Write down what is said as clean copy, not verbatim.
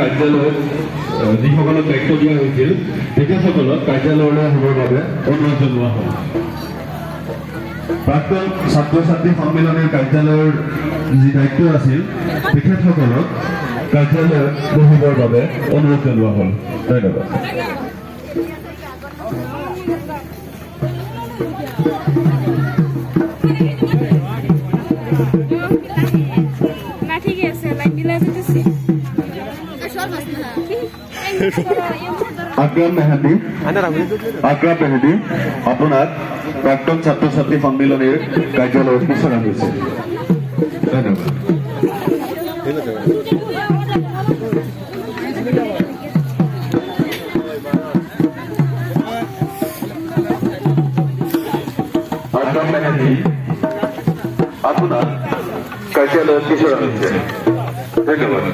কাৰ্যালয়ত যিসকলক দায়িত্ব দিয়া হৈছিল তেখেতসকলক কাৰ্যালয়লৈ আহিবৰ বাবে অনুৰোধ জনোৱা হ'ল। প্ৰাক্তন ছাত্ৰ ছাত্ৰী সন্মিলনীৰ কাৰ্যালয়ৰ যি দায়িত্ব আছিল তেখেতসকলক কাৰ্যালয়ত বহিবৰ বাবে অনুৰোধ জনোৱা হ'ল। ধন্যবাদ। আকৰাম মেহাদী আপোনাক প্ৰাক্তন ছাত্ৰ ছাত্ৰী সন্মিলনীৰ কাৰ্যালয়ত বিচৰা হৈছে। ধন্যবাদ। আকৰাম মেহাদী আপোনাক কাৰ্যালয়ত বিচৰা হৈছে। ধন্যবাদ।